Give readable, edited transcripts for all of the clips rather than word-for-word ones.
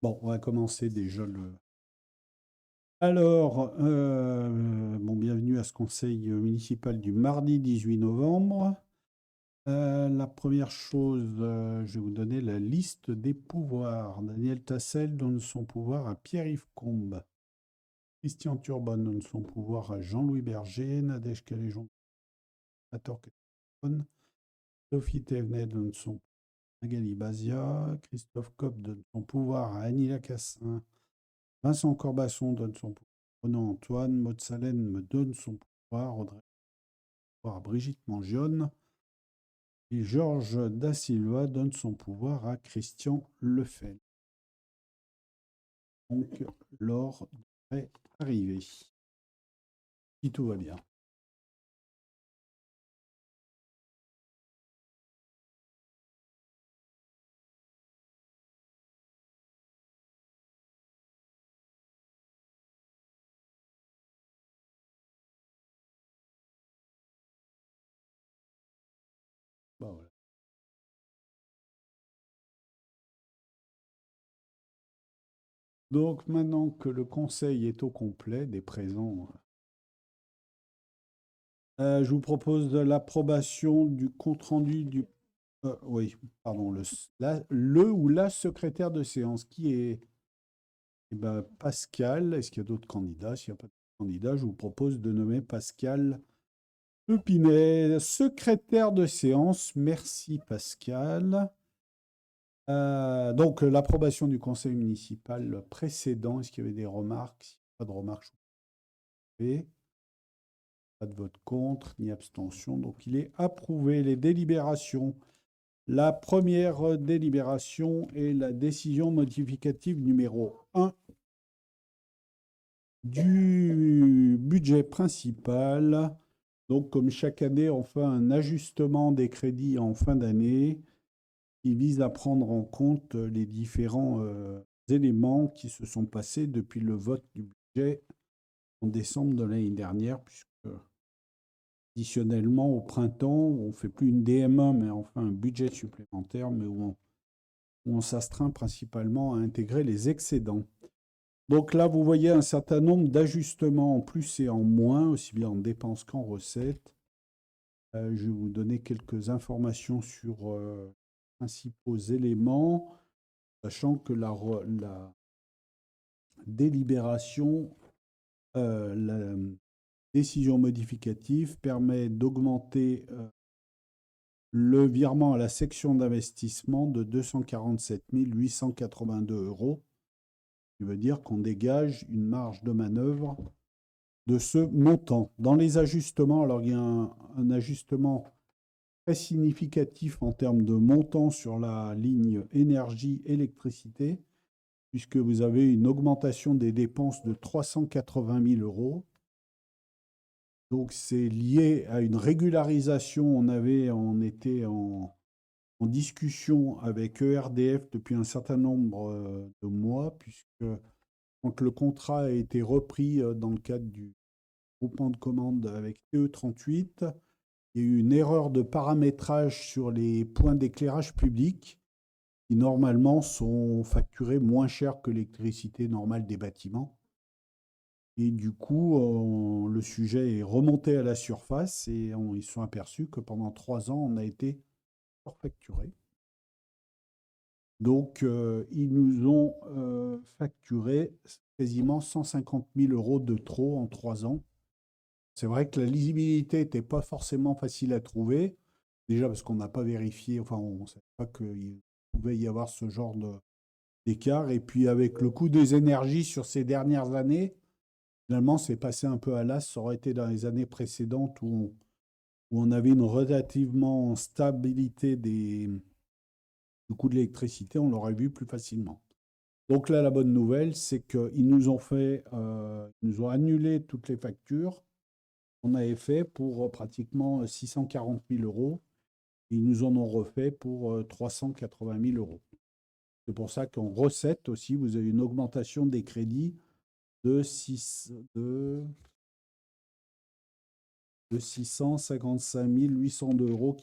Bon, on va commencer déjà le. Alors, bon, bienvenue à ce conseil municipal du mardi 18 novembre. La première chose, je vais vous donner la liste des pouvoirs. Daniel Tassel donne son pouvoir à Pierre-Yves Combes. Christian Turban donne son pouvoir à Jean-Louis Berger. Nadège Caléjon à Torqueton. Sophie Thévenet donne son pouvoir à Magali Bazia. Christophe Copp donne son pouvoir à Annie Lacassin. Vincent Corbasson donne son pouvoir à Renan Antoine. Maud Salem me donne son pouvoir. Audrey pouvoir à Brigitte Mangione. Et Georges Da Silva donne son pouvoir à Christian Lefel. Donc, l'or devrait arriver. Si tout va bien. Bah, voilà. Donc, maintenant que le conseil est au complet des présents, je vous propose l'approbation du compte-rendu du. Oui, pardon, le ou la secrétaire de séance qui est. Eh ben, Pascal, est-ce qu'il y a d'autres candidats? S'il n'y a pas de candidats, je vous propose de nommer Pascal Pepinet, secrétaire de séance. Merci Pascal. Donc, l'approbation du conseil municipal précédent, est-ce qu'il y avait des remarques? S'il n'y a pas de remarques, je vous fais. Pas de vote contre, ni abstention. Donc, il est approuvé. Les délibérations. La première délibération est la décision modificative numéro 1 du budget principal. Donc, comme chaque année, on fait un ajustement des crédits en fin d'année qui vise à prendre en compte les différents éléments qui se sont passés depuis le vote du budget en décembre de l'année dernière, puisque additionnellement au printemps, on ne fait plus une DMA, mais enfin un budget supplémentaire, mais où on s'astreint principalement à intégrer les excédents. Donc là, vous voyez un certain nombre d'ajustements en plus et en moins, aussi bien en dépenses qu'en recettes. Je vais vous donner quelques informations sur les principaux éléments, sachant que la délibération, la décision modificative permet d'augmenter le virement à la section d'investissement de 247 882 euros, ce qui veut dire qu'on dégage une marge de manœuvre de ce montant. Dans les ajustements, alors il y a un ajustement très significatif en termes de montant sur la ligne énergie-électricité, puisque vous avez une augmentation des dépenses de 380 000 euros. Donc c'est lié à une régularisation. On était en discussion avec ERDF depuis un certain nombre de mois, puisque quand le contrat a été repris dans le cadre du groupement de commandes avec TE38, il y a eu une erreur de paramétrage sur les points d'éclairage public qui normalement sont facturés moins cher que l'électricité normale des bâtiments. Et du coup, le sujet est remonté à la surface et ils se sont aperçus que pendant 3 ans, on a été surfacturé. Donc, ils nous ont facturé quasiment 150 000 euros de trop en 3 ans. C'est vrai que la lisibilité n'était pas forcément facile à trouver. Déjà parce qu'on n'a pas vérifié, enfin, on ne savait pas qu'il pouvait y avoir ce genre d'écart. Et puis, avec le coût des énergies sur ces dernières années, finalement, c'est passé un peu à l'as. Ça aurait été dans les années précédentes où on avait une relativement stabilité du coût de l'électricité, on l'aurait vu plus facilement. Donc là, la bonne nouvelle, c'est qu'ils ils nous ont annulé toutes les factures qu'on avait fait pour pratiquement 640 000 euros. Ils nous en ont refait pour 380 000 euros. C'est pour ça qu'en recette aussi, vous avez une augmentation des crédits de, 655 802 euros,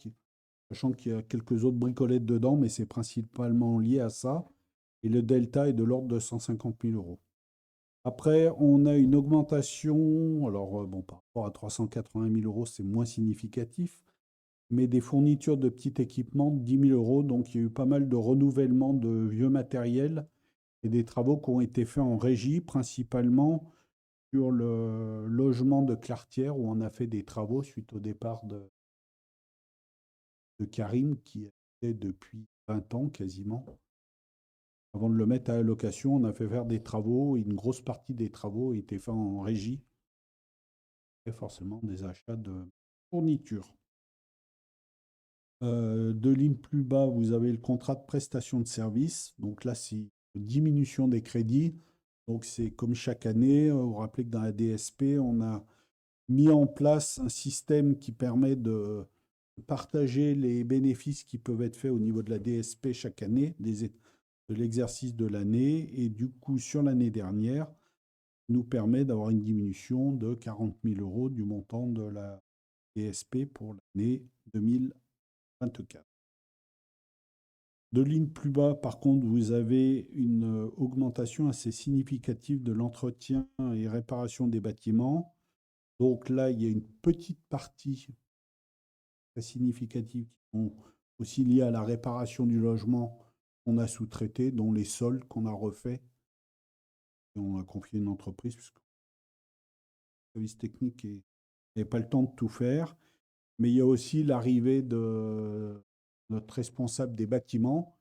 sachant qu'il y a quelques autres bricolettes dedans, mais c'est principalement lié à ça. et le delta est de l'ordre de 150 000 euros. Après, on a une augmentation, alors bon, par rapport à 380 000 euros, c'est moins significatif, mais des fournitures de petits équipements de 10 000 euros. Donc, il y a eu pas mal de renouvellement de vieux matériel et des travaux qui ont été faits en régie, principalement sur le logement de Clartière, où on a fait des travaux suite au départ de Karim, qui était depuis 20 ans quasiment. Avant de le mettre à la location, on a fait faire des travaux, et une grosse partie des travaux étaient faits en régie, et forcément des achats de fournitures. Deux lignes plus bas, vous avez le contrat de prestation de service. Donc là, c'est une diminution des crédits. Donc c'est comme chaque année. Vous vous rappelez que dans la DSP, on a mis en place un système qui permet de partager les bénéfices qui peuvent être faits au niveau de la DSP chaque année, de l'exercice de l'année. Et du coup, sur l'année dernière, nous permet d'avoir une diminution de 40 000 euros du montant de la DSP pour l'année 2024. Deux lignes plus bas, par contre, vous avez une augmentation assez significative de l'entretien et réparation des bâtiments. Donc là, il y a une petite partie très significative qui sont aussi liées à la réparation du logement qu'on a sous-traité, dont les sols qu'on a refaits. Et on a confié une entreprise, puisque le service technique n'avait pas le temps de tout faire. Mais il y a aussi l'arrivée de notre responsable des bâtiments,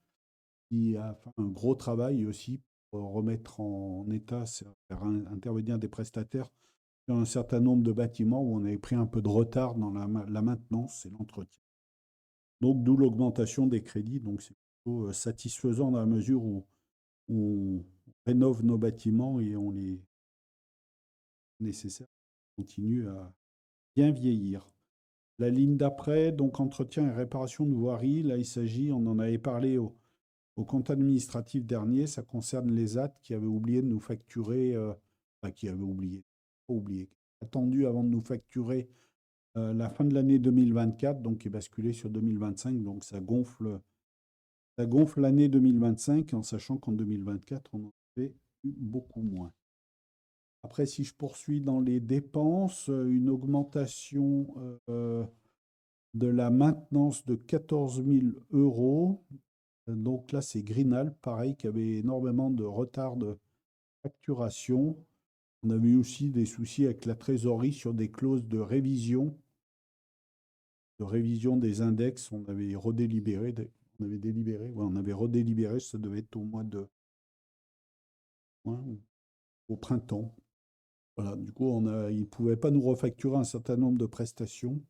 qui a fait un gros travail aussi pour remettre en état, faire intervenir des prestataires sur un certain nombre de bâtiments où on avait pris un peu de retard dans la maintenance et l'entretien. Donc, d'où l'augmentation des crédits. Donc, c'est plutôt satisfaisant dans la mesure où on rénove nos bâtiments et on les nécessaires continuent à bien vieillir. La ligne d'après, donc entretien et réparation de voirie, là il s'agit, on en avait parlé au compte administratif dernier, ça concerne les AT qui avaient oublié de nous facturer, enfin qui avaient oublié, pas oublié, attendu avant de nous facturer la fin de l'année 2024, donc qui est basculé sur 2025, donc ça gonfle l'année 2025 en sachant qu'en 2024, on en avait eu beaucoup moins. Après, si je poursuis dans les dépenses, une augmentation de la maintenance de 14 000 euros. Donc là, c'est Greenal, pareil, qui avait énormément de retard de facturation. On avait eu aussi des soucis avec la trésorerie sur des clauses de révision des index. On avait redélibéré, on avait redélibéré, ça devait être au mois de juin ou au printemps. Voilà, du coup, ils ne pouvaient pas nous refacturer un certain nombre de prestations,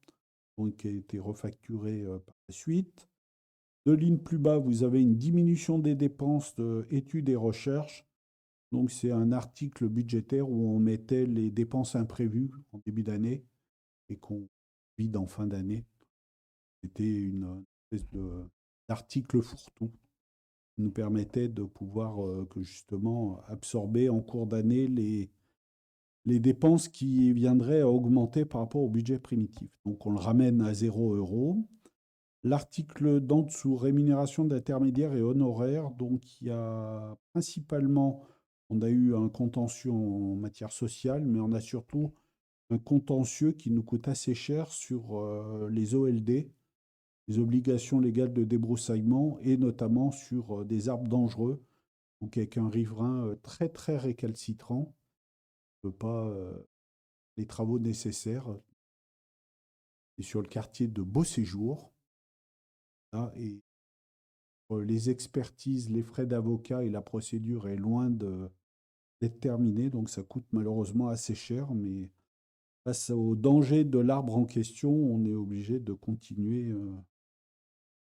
donc qui a été refacturé par la suite. Deux lignes plus bas, vous avez une diminution des dépenses d'études et recherches. Donc, c'est un article budgétaire où on mettait les dépenses imprévues en début d'année et qu'on vide en fin d'année. C'était une espèce d'article fourre-tout qui nous permettait de pouvoir que justement absorber en cours d'année les dépenses qui viendraient à augmenter par rapport au budget primitif. Donc, on le ramène à 0 euros. L'article d'en dessous, rémunération d'intermédiaires et honoraires. Donc, il y a principalement, on a eu un contentieux en matière sociale, mais on a surtout un contentieux qui nous coûte assez cher sur les OLD, les obligations légales de débroussaillement, et notamment sur des arbres dangereux, donc avec un riverain très très récalcitrant, ne peut pas les travaux nécessaires, et sur le quartier de Beauséjour. Là, et les expertises, les frais d'avocat et la procédure est loin d'être terminée, donc ça coûte malheureusement assez cher, mais face au danger de l'arbre en question, on est obligé de continuer,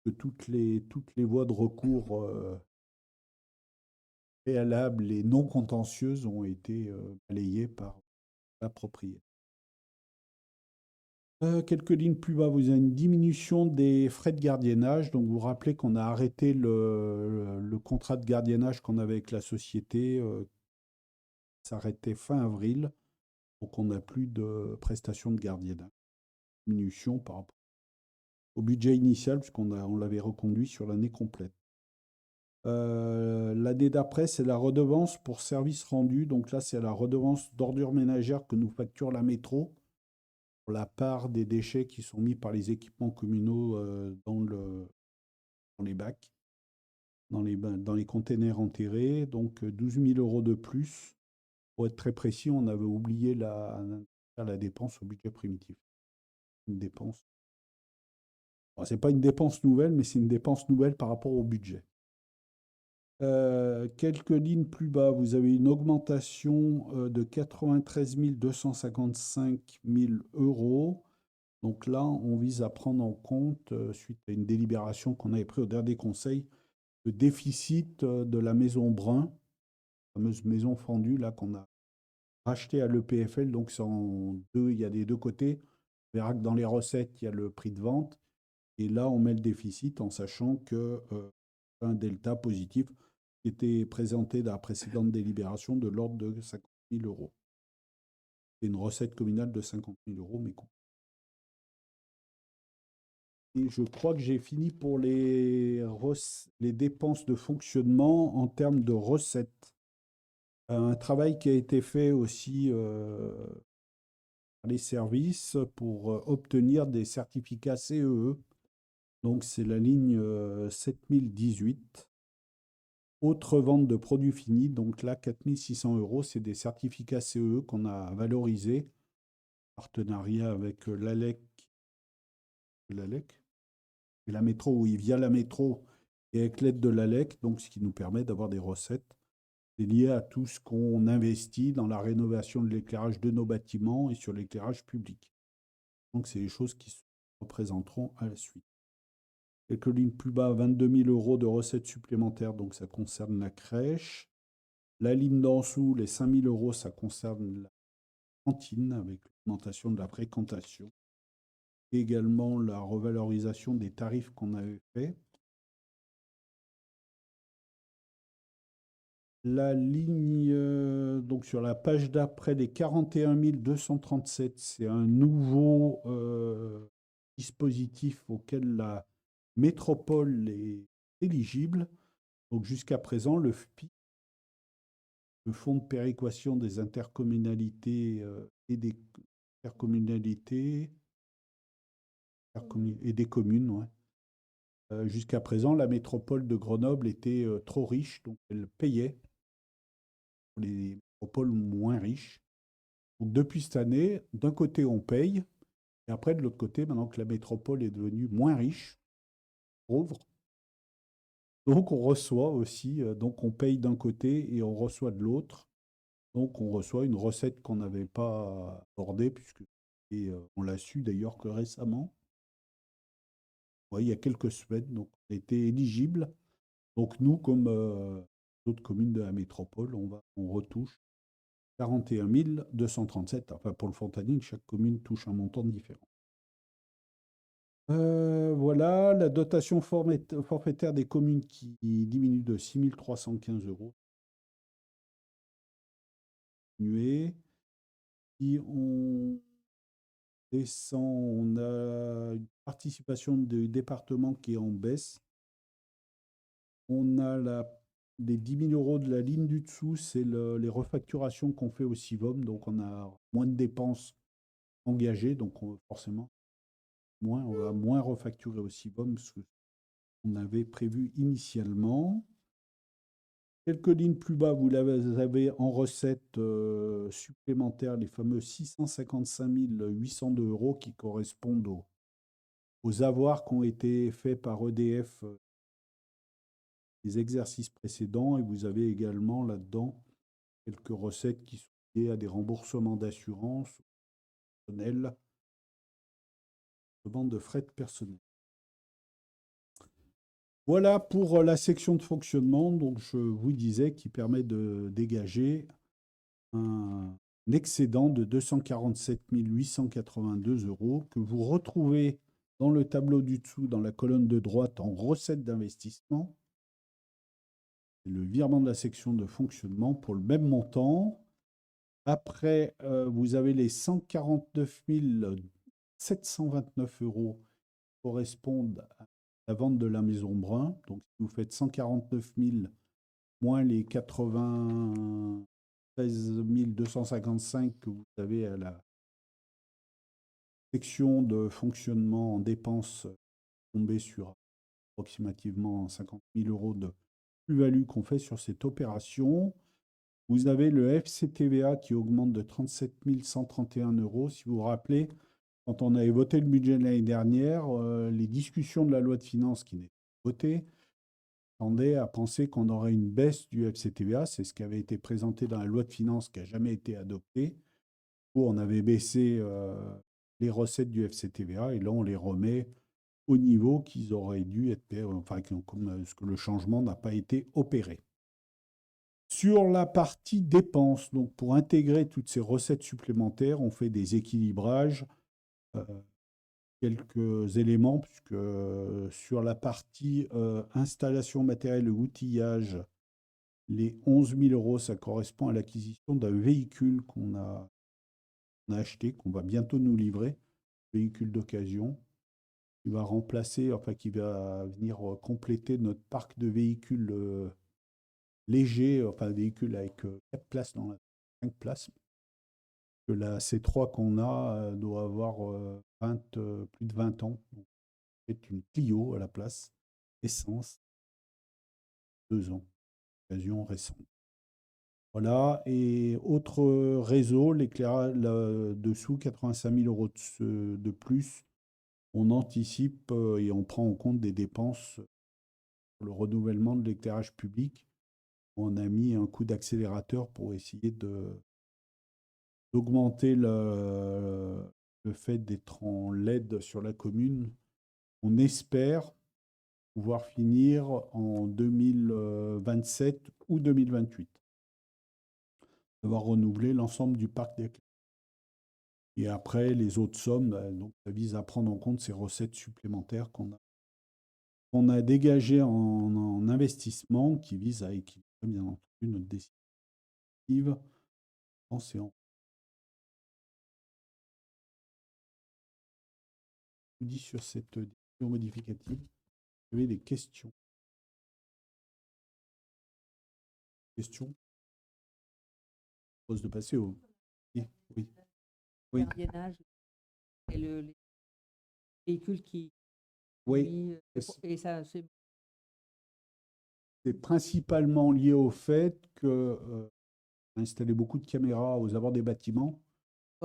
que toutes les voies de recours préalables et non contentieuses ont été balayées par la propriété. Quelques lignes plus bas, vous avez une diminution des frais de gardiennage. Donc, vous vous rappelez qu'on a arrêté le contrat de gardiennage qu'on avait avec la société, s'arrêtait fin avril. Donc, on n'a plus de prestations de gardiennage. Diminution par rapport au budget initial, puisqu'on l'avait reconduit sur l'année complète. L'année d'après, c'est la redevance pour services rendus. Donc là, c'est la redevance d'ordures ménagères que nous facture la métro pour la part des déchets qui sont mis par les équipements communaux dans les bacs, dans les containers enterrés. Donc 12 000 euros de plus. Pour être très précis, on avait oublié la dépense au budget primitif. Une dépense. Bon, c'est pas une dépense nouvelle, mais c'est une dépense nouvelle par rapport au budget. Quelques lignes plus bas, vous avez une augmentation de 93 255 000 euros. Donc là, on vise à prendre en compte, suite à une délibération qu'on avait prise au dernier conseil, le déficit de la maison Brun, la fameuse maison fendue là qu'on a rachetée à l'EPFL. Donc c'est en deux, il y a des deux côtés. On verra que dans les recettes, il y a le prix de vente. Et là, on met le déficit en sachant que un delta positif qui était présenté dans la précédente délibération de l'ordre de 50 000 euros. C'est une recette communale de 50 000 euros, mais et je crois que j'ai fini pour les dépenses de fonctionnement en termes de recettes. Un travail qui a été fait aussi par les services pour obtenir des certificats CEE. Donc c'est la ligne 7018. Autre vente de produits finis, donc là 4 600 euros, c'est des certificats CEE qu'on a valorisés. Partenariat avec l'ALEC et la métro, oui, via la métro et avec l'aide de l'ALEC, donc ce qui nous permet d'avoir des recettes liées à tout ce qu'on investit dans la rénovation de l'éclairage de nos bâtiments et sur l'éclairage public. Donc c'est des choses qui se représenteront à la suite. Quelques lignes plus bas, 22 000 euros de recettes supplémentaires, donc ça concerne la crèche. La ligne d'en dessous, les 5 000 euros, ça concerne la cantine avec l'augmentation de la fréquentation. Également la revalorisation des tarifs qu'on avait fait. La ligne, donc sur la page d'après, les 41 237, c'est un nouveau dispositif auquel la métropole est éligible. Donc jusqu'à présent, le FPI, le Fonds de péréquation des intercommunalités et des intercommunalités et des communes, ouais. Jusqu'à présent, la métropole de Grenoble était trop riche, donc elle payait pour les métropoles moins riches. Donc depuis cette année, d'un côté on paye, et après de l'autre côté, maintenant que la métropole est devenue moins riche, pauvre, donc on reçoit aussi, donc on paye d'un côté et on reçoit de l'autre. Donc on reçoit une recette qu'on n'avait pas abordée, et on l'a su d'ailleurs que récemment, ouais, il y a quelques semaines, donc on était éligible. Donc nous, comme d'autres communes de la métropole, on retouche 41 237. Enfin, pour le Fontanine, chaque commune touche un montant différent. Voilà, la dotation forfaitaire des communes qui diminue de 6 315 euros. Si on descend, on a une participation du département qui est en baisse. On a les 10 000 euros de la ligne du dessous, c'est les refacturations qu'on fait au CIVOM. Donc on a moins de dépenses engagées, donc forcément, on va moins refacturer au CIVOM ce qu'on avait prévu initialement. Quelques lignes plus bas, vous avez en recettes supplémentaires les fameux 655 802 euros qui correspondent aux avoirs qui ont été faits par EDF les exercices précédents. Et vous avez également là-dedans quelques recettes qui sont liées à des remboursements d'assurance personnelle, de frais de personnel. Voilà pour la section de fonctionnement. Donc je vous disais qui permet de dégager un excédent de 247 882 euros que vous retrouvez dans le tableau du dessous, dans la colonne de droite, en recettes d'investissement. Le virement de la section de fonctionnement pour le même montant. Après, vous avez les 149 729 euros qui correspondent la vente de la maison Brun. Donc, si vous faites 149 000 moins les 93 255 que vous avez à la section de fonctionnement en dépenses, tombée sur approximativement 50 000 euros de plus-value qu'on fait sur cette opération. Vous avez le FCTVA qui augmente de 37 131 euros. Si vous vous rappelez, quand on avait voté le budget de l'année dernière, les discussions de la loi de finances qui n'étaient pas votées tendaient à penser qu'on aurait une baisse du FCTVA. C'est ce qui avait été présenté dans la loi de finances qui n'a jamais été adoptée, où on avait baissé les recettes du FCTVA et là, on les remet au niveau qu'ils auraient dû être, enfin, comme ce que le changement n'a pas été opéré. Sur la partie dépenses, donc pour intégrer toutes ces recettes supplémentaires, on fait des équilibrages, quelques éléments, puisque sur la partie installation matérielle et outillage, les 11 000 euros, ça correspond à l'acquisition d'un véhicule qu'on a acheté, qu'on va bientôt nous livrer, véhicule d'occasion, qui va remplacer, enfin qui va venir compléter notre parc de véhicules légers, enfin véhicules avec 4 places dans la 5 places. Que la C3 qu'on a doit avoir plus de 20 ans. Donc, c'est une Clio à la place, essence, 2 ans, occasion récente. Voilà, et autre réseau, l'éclairage dessous, 85 000 euros de plus. On anticipe et on prend en compte des dépenses pour le renouvellement de l'éclairage public. On a mis un coup d'accélérateur pour essayer d'augmenter le fait d'être en LED sur la commune. On espère pouvoir finir en 2027 ou 2028. D'avoir renouvelé l'ensemble du parc d'éclairage. Et après, les autres sommes, donc, ça vise à prendre en compte ces recettes supplémentaires qu'on a dégagées en investissement qui visent à équilibrer, bien entendu, notre décision en séance. Je vous dis sur cette décision modificative, vous avez des questions. Questions? Je propose de passer au. Oui, oui. Oui. Gardiennage et les véhicules qui. Oui. Et ça, c'est principalement lié au fait que installer beaucoup de caméras aux abords des bâtiments.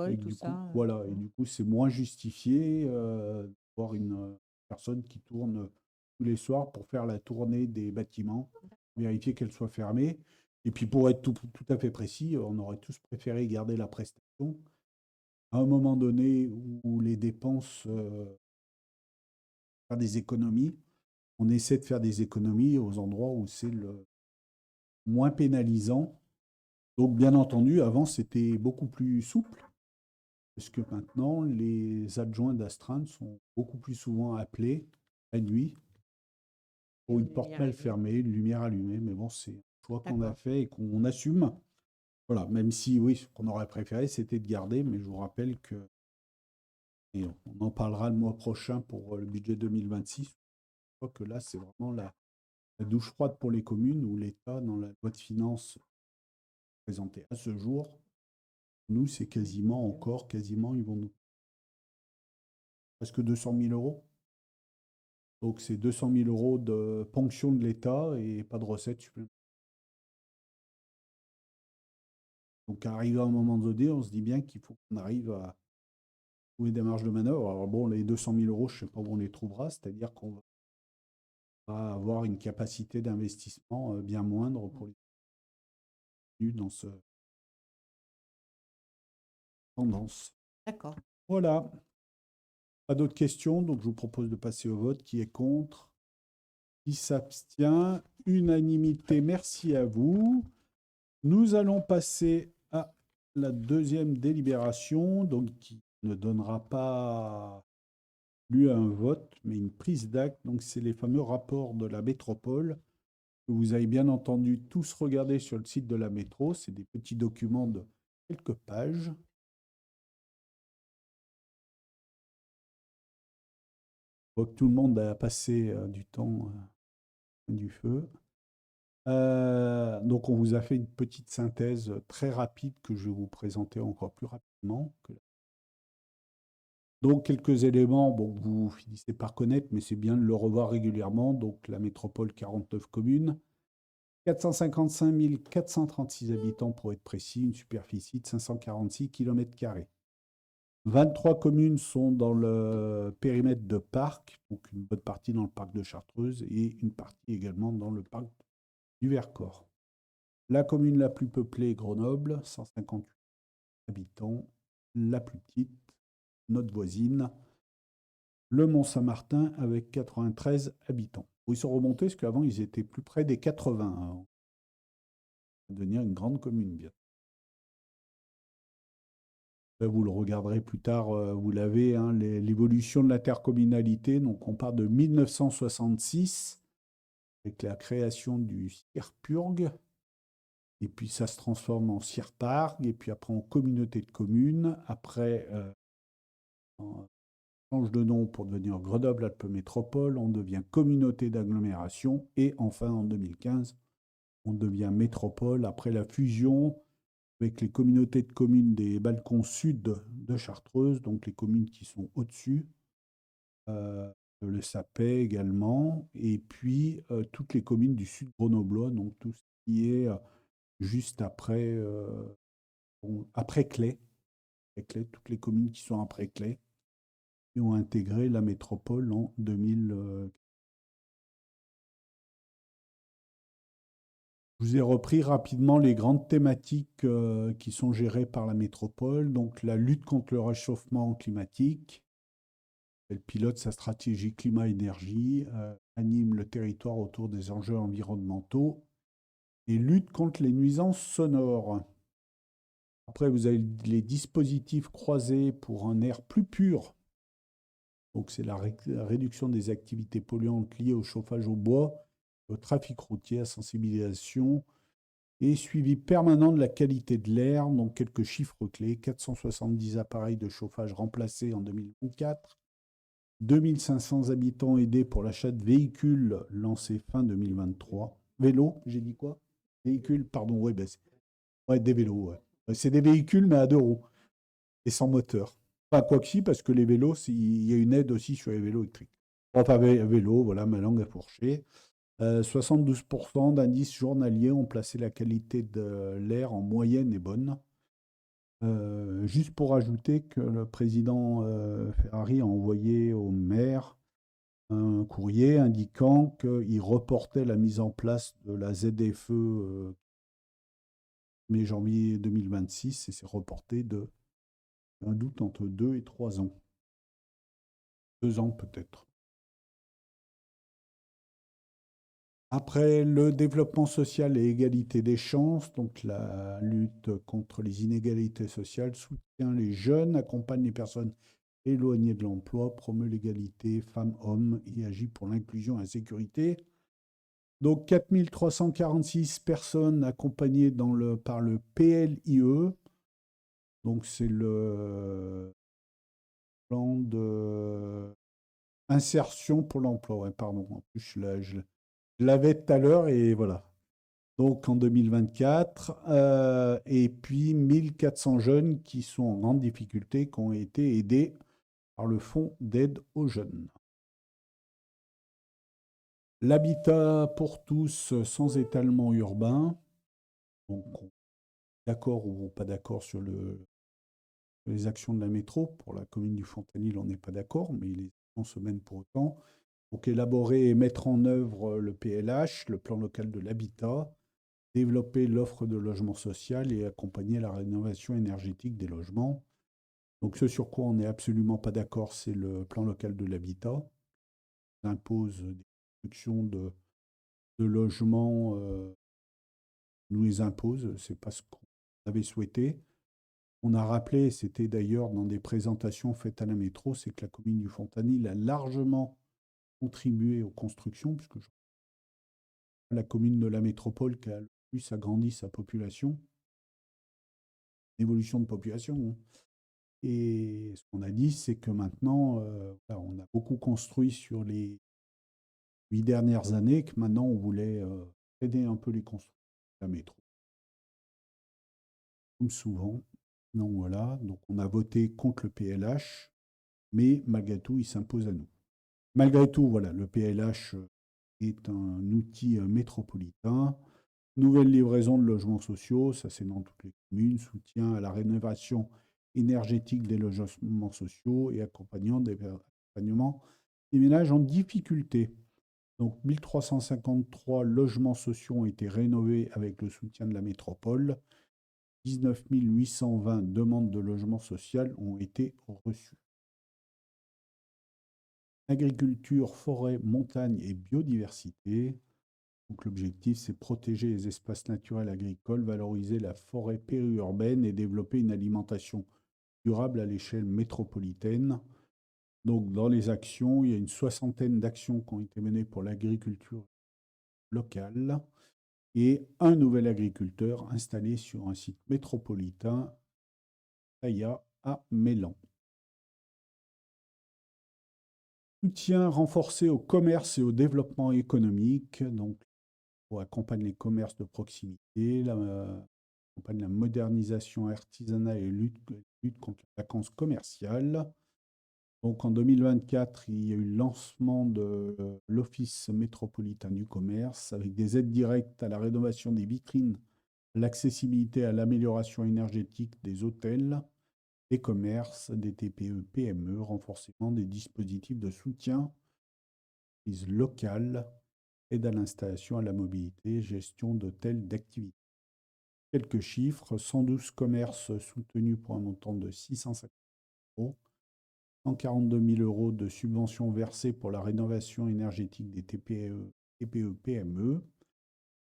Et tout du ça. coup, voilà, et du coup, c'est moins justifié d'avoir une personne qui tourne tous les soirs pour faire la tournée des bâtiments, vérifier qu'elle soit fermée. Et puis, pour être tout à fait précis, on aurait tous préféré garder la prestation. À un moment donné où les dépenses, faire des économies, on essaie de faire des économies aux endroits où c'est le moins pénalisant. Donc, bien entendu, avant, c'était beaucoup plus souple. Parce que maintenant, les adjoints d'astreinte sont beaucoup plus souvent appelés la nuit pour une porte mal fermée, une lumière allumée. Mais bon, c'est un choix qu'on a fait et qu'on assume. Voilà, même si, oui, ce qu'on aurait préféré, c'était de garder. Mais je vous rappelle que, et on en parlera le mois prochain pour le budget 2026. Je crois que là, c'est vraiment la douche froide pour les communes où l'État, dans la loi de finances présentée à ce jour, nous, c'est quasiment, ils vont nous presque 200 000 euros. Donc, c'est 200 000 euros de ponction de l'État et pas de recettes supplémentaires. Donc, arrivé à un moment donné, on se dit bien qu'il faut qu'on arrive à trouver des marges de manœuvre. Alors, bon, les 200 000 euros, je ne sais pas où on les trouvera, c'est-à-dire qu'on va avoir une capacité d'investissement bien moindre pour les dans ce tendance. D'accord. Voilà. Pas d'autres questions, donc je vous propose de passer au vote. Qui est contre? Qui s'abstient? Unanimité, merci à vous. Nous allons passer à la deuxième délibération, donc qui ne donnera pas lieu à un vote, mais une prise d'acte. Donc, c'est les fameux rapports de la métropole que vous avez bien entendu tous regarder sur le site de la métro. C'est des petits documents de quelques pages. voit que tout le monde a passé du temps du feu. Donc, on vous a fait une petite synthèse très rapide que je vais vous présenter encore plus rapidement. Donc, quelques éléments bon, que vous finissez par connaître, mais c'est bien de le revoir régulièrement. Donc, la métropole, 49 communes, 455 436 habitants pour être précis, une superficie de 546 km². 23 communes sont dans le périmètre de parc, donc une bonne partie dans le parc de Chartreuse et une partie également dans le parc du Vercors. La commune la plus peuplée est Grenoble, 158 habitants. La plus petite, notre voisine, le Mont-Saint-Martin, avec 93 habitants. Ils sont remontés parce qu'avant, ils étaient plus près des 80. Ça va devenir une grande commune, bien. Vous le regarderez plus tard, vous l'avez, hein, l'évolution de l'intercommunalité. Donc, on part de 1966 avec la création du CIRPURG. Et puis, ça se transforme en CIRPARG. Et puis, après, en communauté de communes. Après, on change de nom pour devenir Grenoble-Alpes Métropole. On devient communauté d'agglomération. Et enfin, en 2015, on devient métropole après la fusion avec les communautés de communes des Balcons Sud de Chartreuse, donc les communes qui sont au-dessus, le Sapet également, et puis toutes les communes du sud grenoblois, donc tout ce qui est juste après, après Claye, toutes les communes qui sont après Claye, qui ont intégré la métropole en 2000. Je vous ai repris rapidement les grandes thématiques qui sont gérées par la métropole, donc la lutte contre le réchauffement climatique. Elle pilote sa stratégie climat-énergie, anime le territoire autour des enjeux environnementaux et lutte contre les nuisances sonores. Après, vous avez les dispositifs croisés pour un air plus pur. Donc, c'est la réduction des activités polluantes liées au chauffage au bois, au trafic routier, à sensibilisation et suivi permanent de la qualité de l'air. Donc, quelques chiffres clés 470 appareils de chauffage remplacés en 2024. 2500 habitants aidés pour l'achat de véhicules lancés fin 2023. Vélo, j'ai dit quoi? Véhicules, pardon, ouais, ouais, des vélos. Ouais. C'est des véhicules, mais à 2 roues et sans moteur. Enfin, quoi que si, parce que les vélos, il y a une aide aussi sur les vélos électriques. Enfin, vélo, voilà, ma langue a fourché. 72% d'indices journaliers ont placé la qualité de l'air en moyenne et bonne. Juste pour ajouter que le président Ferrari a envoyé au maire un courrier indiquant qu'il reportait la mise en place de la ZFE mai-janvier 2026 et c'est reporté un doute entre 2 et 3 ans. 2 ans peut-être. Après, le développement social et égalité des chances, donc la lutte contre les inégalités sociales, soutient les jeunes, accompagne les personnes éloignées de l'emploi, promeut l'égalité femmes-hommes et agit pour l'inclusion et la sécurité. Donc 4346 personnes accompagnées par le PLIE. Donc c'est le plan de insertion pour l'emploi. Ouais, pardon, en plus je l'avais tout à l'heure et voilà. Donc en 2024, et puis 1400 jeunes qui sont en grande difficulté, qui ont été aidés par le Fonds d'aide aux jeunes. L'habitat pour tous sans étalement urbain. Donc, d'accord ou pas d'accord sur les actions de la métro. Pour la commune du Fontanil, on n'est pas d'accord, mais les actions se mènent pour autant. Donc, élaborer et mettre en œuvre le PLH, le plan local de l'habitat, développer l'offre de logement social et accompagner la rénovation énergétique des logements. Donc, ce sur quoi on n'est absolument pas d'accord, c'est le plan local de l'habitat. Il impose des constructions de logements, nous les impose, c'est pas ce qu'on avait souhaité. On a rappelé, c'était d'ailleurs dans des présentations faites à la métro, c'est que la commune du Fontanil a largement contribué aux constructions, puisque la commune de la métropole qui a le plus agrandi sa population, évolution de population, hein. Et ce qu'on a dit, c'est que maintenant, voilà, on a beaucoup construit sur les 8 dernières années, que maintenant on voulait aider un peu les constructeurs de la métro, comme souvent. Donc voilà, donc on a voté contre le PLH, mais malgré tout, il s'impose à nous. Malgré tout, voilà, le PLH est un outil métropolitain. Nouvelle livraison de logements sociaux, ça c'est dans toutes les communes, soutien à la rénovation énergétique des logements sociaux et accompagnement des ménages en difficulté. Donc 1353 logements sociaux ont été rénovés avec le soutien de la métropole. 19 820 demandes de logement social ont été reçues. Agriculture, forêt, montagne et biodiversité. Donc l'objectif, c'est protéger les espaces naturels agricoles, valoriser la forêt périurbaine et développer une alimentation durable à l'échelle métropolitaine. Donc dans les actions, il y a une soixantaine d'actions qui ont été menées pour l'agriculture locale et un nouvel agriculteur installé sur un site métropolitain, Taya, à Mélan. Soutien renforcé au commerce et au développement économique, donc pour accompagner les commerces de proximité, accompagne la modernisation artisanale et lutte contre la vacance commerciale. Donc en 2024, il y a eu le lancement de l'Office métropolitain du commerce avec des aides directes à la rénovation des vitrines, l'accessibilité à l'amélioration énergétique des hôtels, des commerces, des TPE, PME, renforcement des dispositifs de soutien locales, aide à l'installation, à la mobilité, gestion d'hôtels d'activités. Quelques chiffres, 112 commerces soutenus pour un montant de 650 euros, 142 000 euros de subventions versées pour la rénovation énergétique des TPE, PME,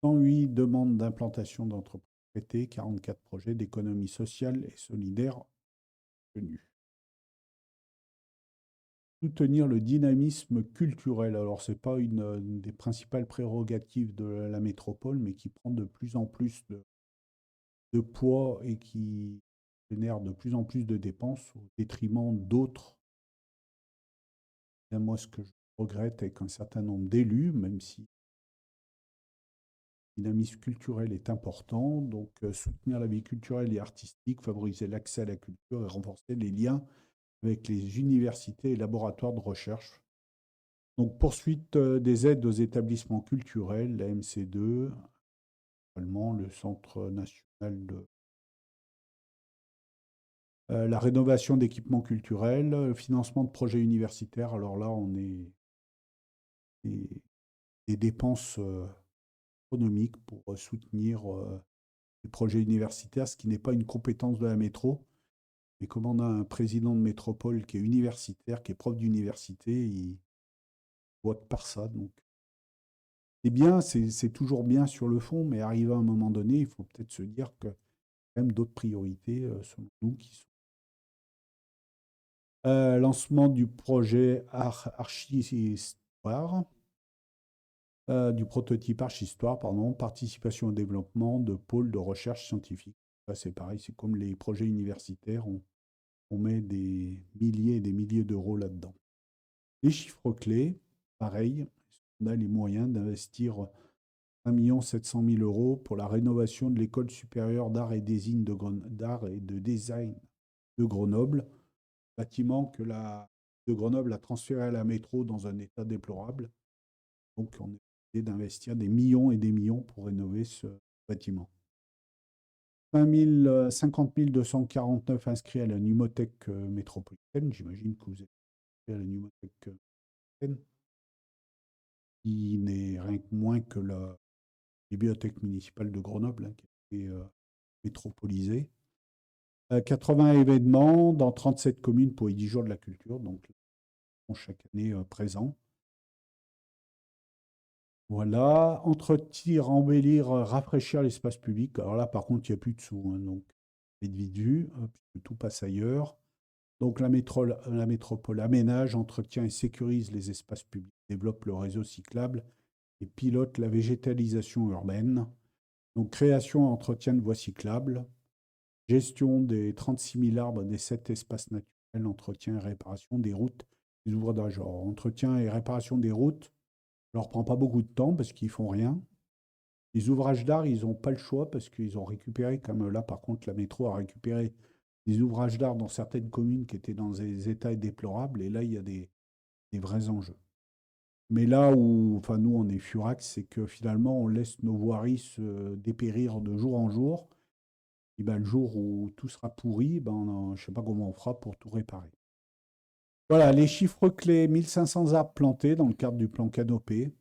108 demandes d'implantation d'entreprises traitées, 44 projets d'économie sociale et solidaire tenus. Soutenir le dynamisme culturel. Alors, ce n'est pas une des principales prérogatives de la métropole, mais qui prend de plus en plus de poids et qui génère de plus en plus de dépenses au détriment d'autres. Et moi, ce que je regrette avec un certain nombre d'élus, même si le dynamisme culturel est important, donc soutenir la vie culturelle et artistique, favoriser l'accès à la culture et renforcer les liens avec les universités et laboratoires de recherche. Donc, poursuite des aides aux établissements culturels, la MC2, actuellement le Centre national de la rénovation d'équipements culturels, le financement de projets universitaires. Alors là, on est des dépenses économiques pour soutenir les projets universitaires, ce qui n'est pas une compétence de la métro. Mais comme on a un président de métropole qui est universitaire, qui est prof d'université, il vote par ça. Donc, c'est bien, c'est toujours bien sur le fond, mais arrivé à un moment donné, il faut peut-être se dire que quand même d'autres priorités, selon nous, qui sont lancement du projet Archistoire, du prototype Archistoire, pardon, participation au développement de pôles de recherche scientifique. Là, c'est pareil, c'est comme les projets universitaires, on met des milliers et des milliers d'euros là-dedans. Les chiffres clés, pareil, on a les moyens d'investir 1 700 000 euros pour la rénovation de l'école supérieure d'art et de design de Grenoble, bâtiment que la de Grenoble a transféré à la métro dans un état déplorable. Donc on est obligé d'investir des millions et des millions pour rénover ce bâtiment. 50 249 inscrits à la Numothèque métropolitaine. J'imagine que vous êtes à la Numothèque métropolitaine, qui n'est rien que moins que la bibliothèque municipale de Grenoble, hein, qui a été métropolisée. 80 événements dans 37 communes pour les 10 jours de la culture, donc chaque année présent. Voilà, entretenir, embellir, rafraîchir l'espace public. Alors là, par contre, il n'y a plus de sous, hein, donc vite vite vu, puisque tout passe ailleurs. Donc la métropole aménage, entretient et sécurise les espaces publics, développe le réseau cyclable et pilote la végétalisation urbaine. Donc création et entretien de voies cyclables, gestion des 36 000 arbres des 7 espaces naturels, entretien et réparation des routes, des ouvrages. Alors, entretien et réparation des routes, ça leur prend pas beaucoup de temps parce qu'ils font rien. Les ouvrages d'art, ils n'ont pas le choix parce qu'ils ont récupéré, comme là par contre la métro a récupéré des ouvrages d'art dans certaines communes qui étaient dans des états déplorables, et là il y a des vrais enjeux. Mais là où, enfin nous on est furax, c'est que finalement on laisse nos voiries se dépérir de jour en jour. Et ben, le jour où tout sera pourri, ben, je ne sais pas comment on fera pour tout réparer. Voilà, les chiffres clés, 1500 arbres plantés dans le cadre du plan Canopé,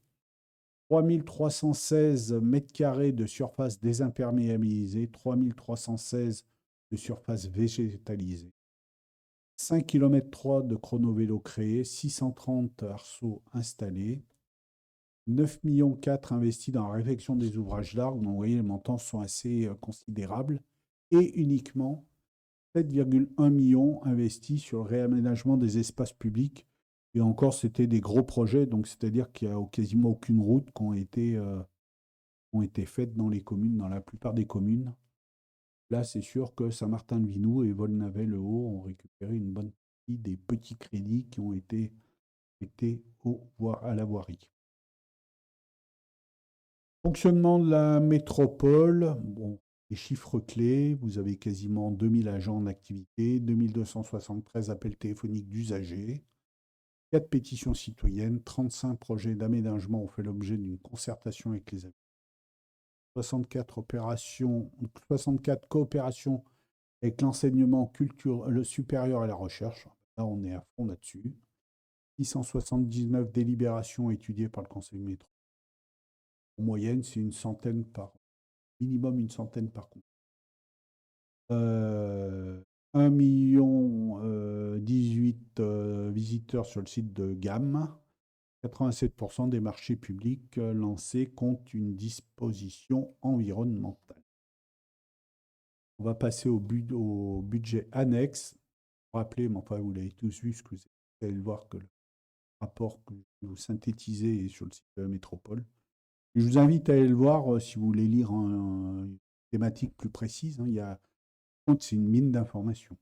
3316 mètres carrés de surface désimperméabilisée, 3316 de surface végétalisée, 5 km 3 de chrono-vélo créés, 630 arceaux installés, 9,4 millions investis dans la réfection des ouvrages d'art. Donc, vous voyez, les montants sont assez considérables. Et uniquement 7,1 millions investis sur le réaménagement des espaces publics. Et encore, c'était des gros projets, donc c'est-à-dire qu'il n'y a quasiment aucune route qui ont été faites dans les communes, dans la plupart des communes. Là, c'est sûr que Saint-Martin-de-Vinou et Volnavet-le-Haut ont récupéré une bonne partie des petits crédits qui ont été affectés à la voirie. Fonctionnement de la métropole, bon, les chiffres clés, vous avez quasiment 2000 agents en activité, 2273 appels téléphoniques d'usagers, 4 pétitions citoyennes, 35 projets d'aménagement ont fait l'objet d'une concertation avec les habitants, 64 coopérations avec l'enseignement supérieur et la recherche. Là, on est à fond là-dessus. 679 délibérations étudiées par le conseil métro. En moyenne, c'est minimum une centaine par contre. 1 million 18 visiteurs sur le site de GAM. 87% des marchés publics lancés comptent une disposition environnementale. On va passer au budget annexe. Rappelez, mais enfin vous l'avez tous vu, vous allez le voir que le rapport que je vous synthétiser est sur le site de la métropole. Et je vous invite à aller le voir si vous voulez lire une thématique plus précise. C'est une mine d'informations.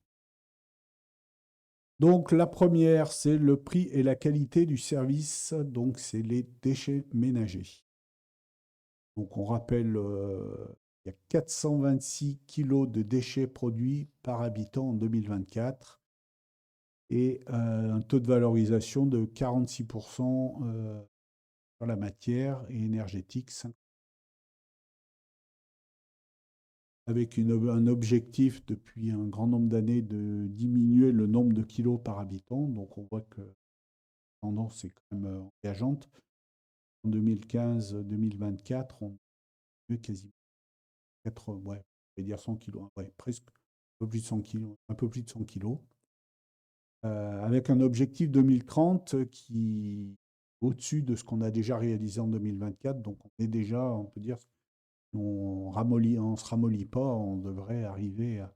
Donc la première, c'est le prix et la qualité du service. Donc c'est les déchets ménagers. Donc on rappelle, il y a 426 kilos de déchets produits par habitant en 2024 et un taux de valorisation de 46% sur la matière et énergétique, avec un objectif depuis un grand nombre d'années de diminuer le nombre de kilos par habitant. Donc on voit que la tendance est quand même engageante. En 2015-2024, on a quasiment 80, ouais, je vais dire 100 kilos, ouais, presque un peu plus de 100 kilos, un peu plus de 100 kilos. Avec un objectif 2030 qui est au-dessus de ce qu'on a déjà réalisé en 2024. Donc on est déjà, on peut dire, on se ramollit pas, on devrait arriver à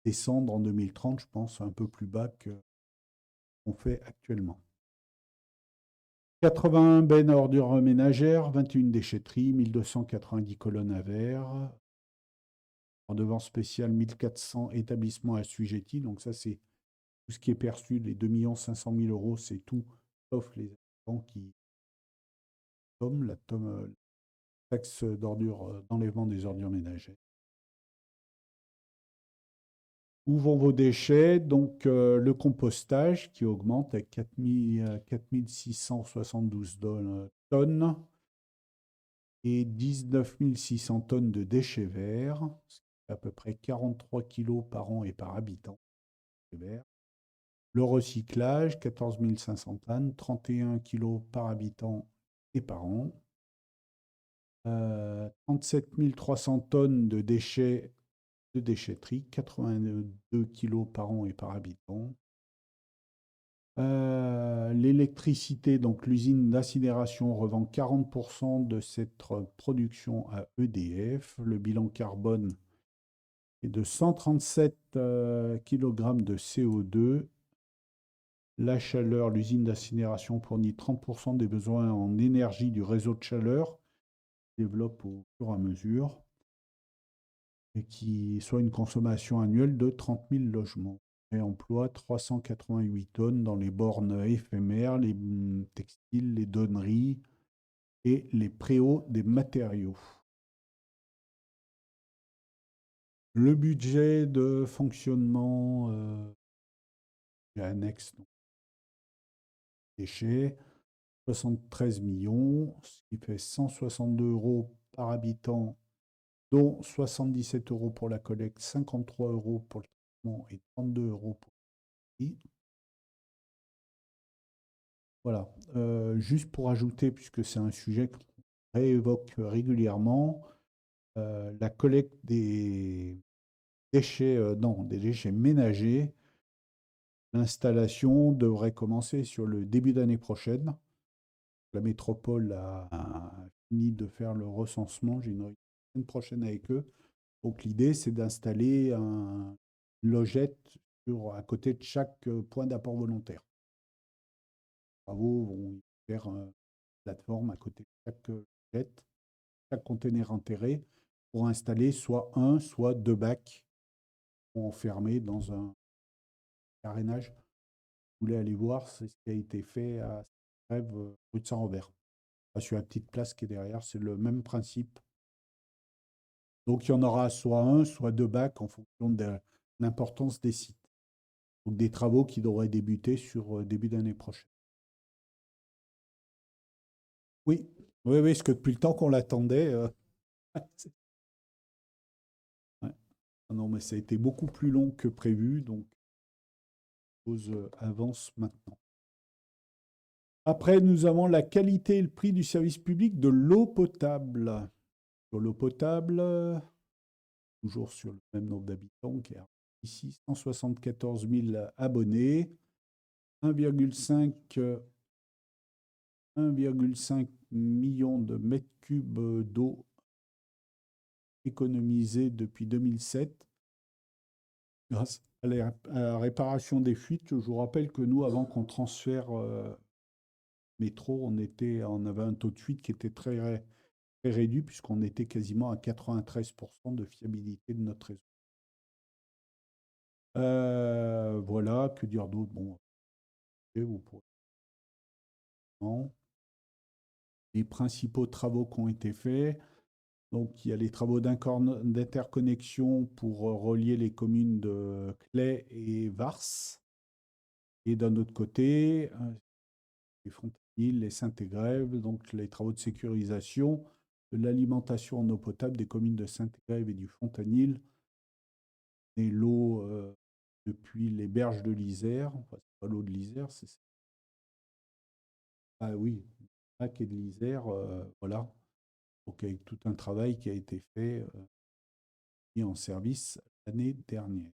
descendre en 2030, je pense, un peu plus bas que qu'on fait actuellement. 81 bennes à ordures ménagères, 21 déchetteries, 1290 colonnes à verre. Redevance spéciale, 1400 établissements assujettis. Donc ça, c'est tout ce qui est perçu, les 2 500 000 €, c'est tout, sauf les habitants qui la taxe d'ordures, d'enlèvement des ordures ménagères. Où vont vos déchets? Donc le compostage qui augmente à 4 672 tonnes et 19 600 tonnes de déchets verts, ce qui fait à peu près 43 kilos par an et par habitant. Le recyclage, 14 500 tonnes, 31 kilos par habitant et par an. 37 300 tonnes de déchets de déchetterie, 82 kilos par an et par habitant. L'électricité, donc l'usine d'incinération revend 40% de cette production à EDF. Le bilan carbone est de 137 kg de CO2. La chaleur, l'usine d'incinération fournit 30% des besoins en énergie du réseau de chaleur, développe au fur et à mesure. et qui soit une consommation annuelle de 30 000 logements et emploie 388 tonnes dans les bornes éphémères, les textiles, les donneries et les préaux des matériaux. Le budget de fonctionnement annexe donc, déchets, 73 millions, ce qui fait 162 euros par habitant, dont 77 euros pour la collecte, 53 euros pour le traitement et 32 euros pour le prix. Voilà. Juste pour ajouter, puisque c'est un sujet qu'on réévoque régulièrement, la collecte des déchets, non, des déchets ménagers, l'installation devrait commencer sur le début d'année prochaine. La métropole a fini de faire le recensement. J'ai une réunion la semaine prochaine avec eux. Donc l'idée, c'est d'installer une logette à côté de chaque point d'apport volontaire. Les travaux vont faire une plateforme à côté de chaque logette, chaque conteneur enterré, pour installer soit un, soit deux bacs enfermés dans un carénage. Vous voulez aller voir, c'est ce qui a été fait à Rêve, rue de Saint-Robert. Sur la petite place qui est derrière, c'est le même principe. Donc il y en aura soit un, soit deux bacs en fonction de l'importance des sites. Donc des travaux qui devraient débuter sur début d'année prochaine. Oui, oui, oui, parce que depuis le temps qu'on l'attendait, ouais. Ah non, mais ça a été beaucoup plus long que prévu, donc les choses avancent maintenant. Après, nous avons la qualité et le prix du service public de l'eau potable. Sur l'eau potable, toujours sur le même nombre d'habitants, qui est ici 174 000 abonnés, 1,5 million de mètres cubes d'eau économisés depuis 2007 grâce à la réparation des fuites. Je vous rappelle que nous, avant qu'on transfère métro, on avait un taux de fuite qui était très réduit puisqu'on était quasiment à 93% de fiabilité de notre réseau. Voilà, que dire d'autre? Bon, vous pourrez. Non. Les principaux travaux qui ont été faits. Donc, il y a les travaux d'interconnexion pour relier les communes de Claye et Vars. Et d'un autre côté, les Fontanilles, les Saint-Égrève, donc les travaux de sécurisation de l'alimentation en eau potable des communes de Saint-Égrève et du Fontanil. Et l'eau depuis les berges de l'Isère, enfin, c'est pas l'eau de l'Isère, c'est ça. Ah oui, lac et de l'Isère, voilà. Donc avec tout un travail qui a été fait mis en service l'année dernière.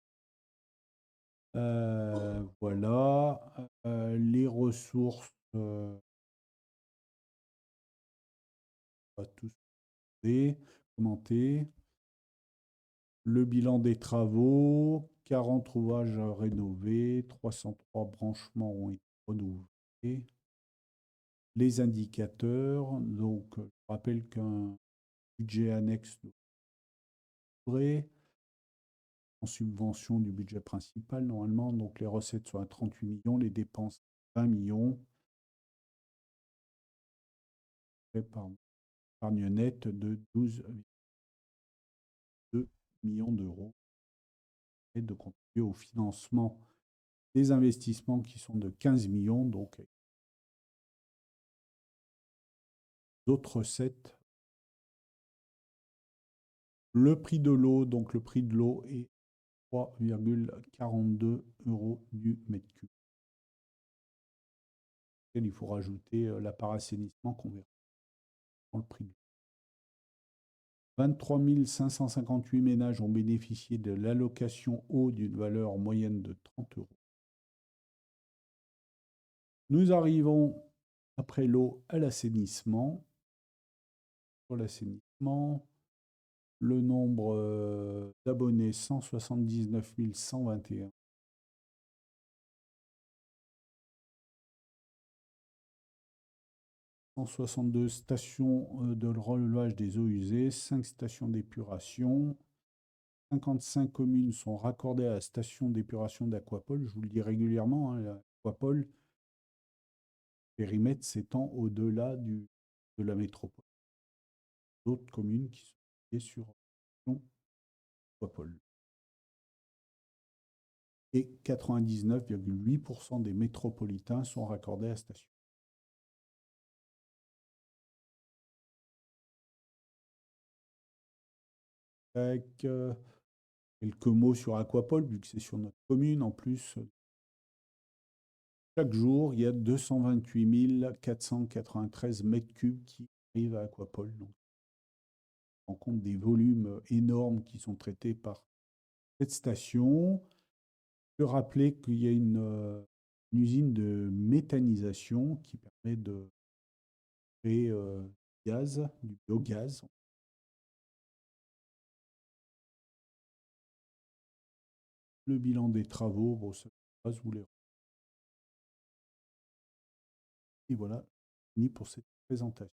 Voilà. Les ressources, on va tous commenter. Le bilan des travaux, 40 ouvrages rénovés, 303 branchements ont été renouvelés. Les indicateurs, donc je rappelle qu'un budget annexe devrait en subvention du budget principal normalement, donc les recettes sont à 38 millions, les dépenses 20 millions. Épargne nette de 12,2 millions d'euros et de contribuer au financement des investissements qui sont de 15 millions, donc d'autres recettes. Le prix de l'eau, donc le prix de l'eau est 3,42 € du mètre cube. Il faut rajouter la part assainissement qu'on verra dans le prix de l'eau. 23 558 ménages ont bénéficié de l'allocation eau d'une valeur moyenne de 30 €. Nous arrivons, après l'eau, à l'assainissement. Pour l'assainissement, le nombre d'abonnés, 179 121. 162 stations de relevage des eaux usées, 5 stations d'épuration, 55 communes sont raccordées à la station d'épuration d'Aquapol. Je vous le dis régulièrement, hein, Aquapol, périmètre s'étend au-delà de la métropole. D'autres communes qui sont liées sur Aquapol. Et 99,8% des métropolitains sont raccordés à la station. Avec quelques mots sur Aquapol, vu que c'est sur notre commune. En plus, chaque jour, il y a 228 493 mètres cubes qui arrivent à Aquapol. Donc, on rend compte des volumes énormes qui sont traités par cette station. Je peux rappeler qu'il y a une usine de méthanisation qui permet de créer du biogaz. Le bilan des travaux, bon, ça passe, vous les... Et voilà, fini pour cette présentation.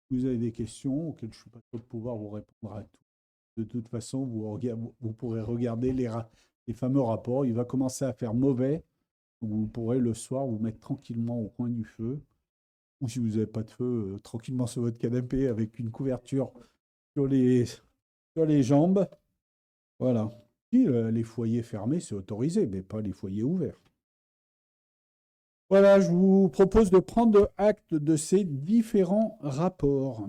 Si vous avez des questions auxquelles je ne suis pas sûr de pouvoir vous répondre à tout. De toute façon, vous pourrez regarder les fameux rapports. Il va commencer à faire mauvais. Donc vous pourrez le soir vous mettre tranquillement au coin du feu. Ou si vous n'avez pas de feu, tranquillement sur votre canapé avec une couverture sur les jambes. Voilà. Si, les foyers fermés, c'est autorisé, mais pas les foyers ouverts. Voilà, je vous propose de prendre acte de ces différents rapports.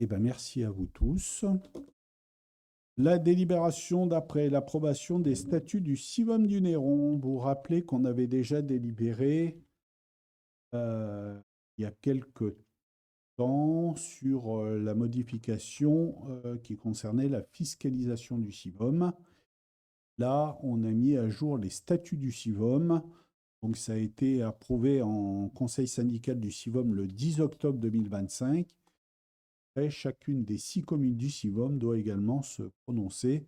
Eh bien, merci à vous tous. La délibération d'après l'approbation des statuts du Civom du Néron. Vous vous rappelez qu'on avait déjà délibéré il y a quelques temps sur la modification qui concernait la fiscalisation du Civom. Là, on a mis à jour les statuts du Civom. Donc, ça a été approuvé en conseil syndical du Civom le 10 octobre 2025. Et chacune des 6 communes du Civom doit également se prononcer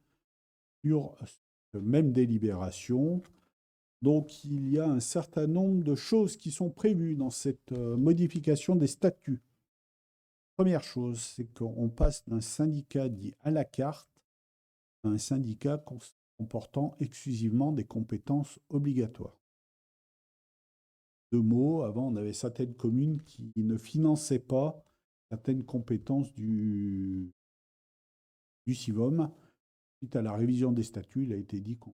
sur cette même délibération. Donc, il y a un certain nombre de choses qui sont prévues dans cette modification des statuts. Première chose, c'est qu'on passe d'un syndicat dit à la carte à un syndicat comportant exclusivement des compétences obligatoires. 2 mots, avant, on avait certaines communes qui ne finançaient pas certaines compétences du Civom. Suite à la révision des statuts, il a été dit qu'on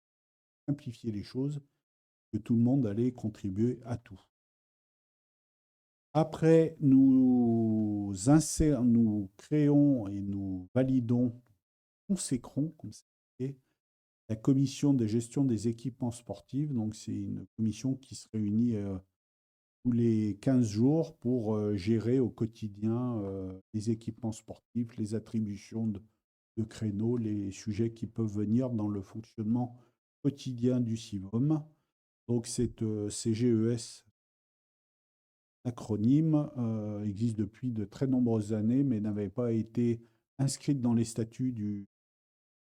simplifiait les choses, que tout le monde allait contribuer à tout. Après, nous créons et nous validons, consécrons, comme ça s'appelle, la commission de gestion des équipements sportifs. Donc, c'est une commission qui se réunit tous les 15 jours pour gérer au quotidien les équipements sportifs, les attributions de créneaux, les sujets qui peuvent venir dans le fonctionnement quotidien du Civom. Donc, cette CGES, acronyme, existe depuis de très nombreuses années, mais n'avait pas été inscrite dans les statuts du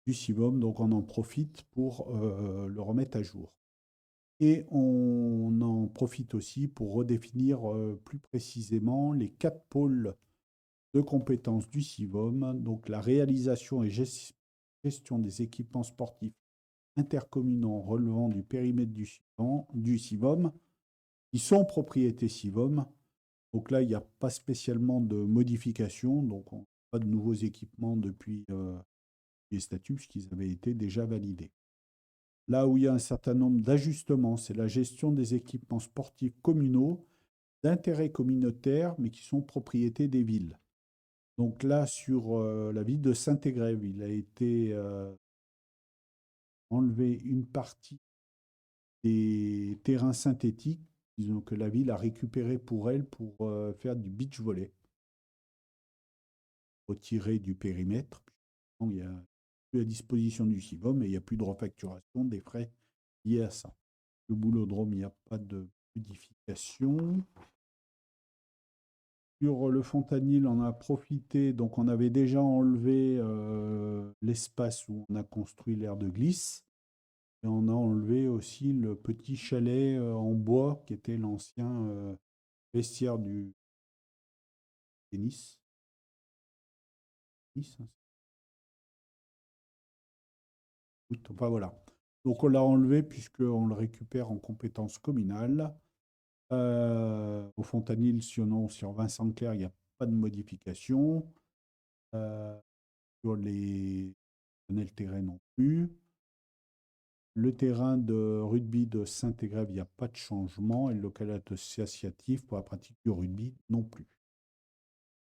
Civom. Donc, on en profite pour le remettre à jour. Et on en profite aussi pour redéfinir plus précisément les 4 pôles de compétences du Civom, donc la réalisation et gestion des équipements sportifs intercommunaux relevant du périmètre du Civom, qui sont propriété Civom. Donc là, il n'y a pas spécialement de modification, donc pas de nouveaux équipements depuis les statuts, puisqu'ils avaient été déjà validés. Là où il y a un certain nombre d'ajustements, c'est la gestion des équipements sportifs communaux d'intérêt communautaire, mais qui sont propriété des villes. Donc là, sur la ville de Saint-Égrève, il a été enlevé une partie des terrains synthétiques, disons que la ville a récupéré pour elle pour faire du beach volley, retiré du périmètre. Il n'y a plus à disposition du Civom et il n'y a plus de refacturation des frais liés à ça. Le boulodrome, il n'y a pas de modification. Sur le Fontanil, on a profité, donc on avait déjà enlevé l'espace où on a construit l'aire de glisse. Et on a enlevé aussi le petit chalet en bois qui était l'ancien vestiaire du tennis. 10, hein. Enfin voilà. Donc on l'a enlevé puisqu'on le récupère en compétence communale. Au Fontanil, sur Vincent Clerc, il n'y a pas de modification. Sur les terrain non plus. Le terrain de rugby de Saint-Égrève, il n'y a pas de changement. Et le local associatif pour la pratique du rugby non plus.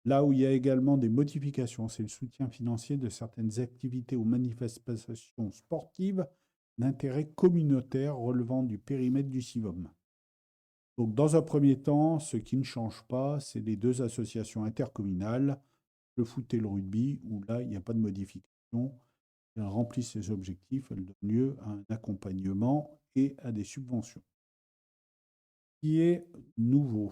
Là où il y a également des modifications, c'est le soutien financier de certaines activités ou manifestations sportives d'intérêt communautaire relevant du périmètre du CIVOM. Donc, dans un premier temps, ce qui ne change pas, c'est les deux associations intercommunales, le foot et le rugby, où là, il n'y a pas de modification. Elles remplissent ses objectifs, elles donnent lieu à un accompagnement et à des subventions. Ce qui est nouveau,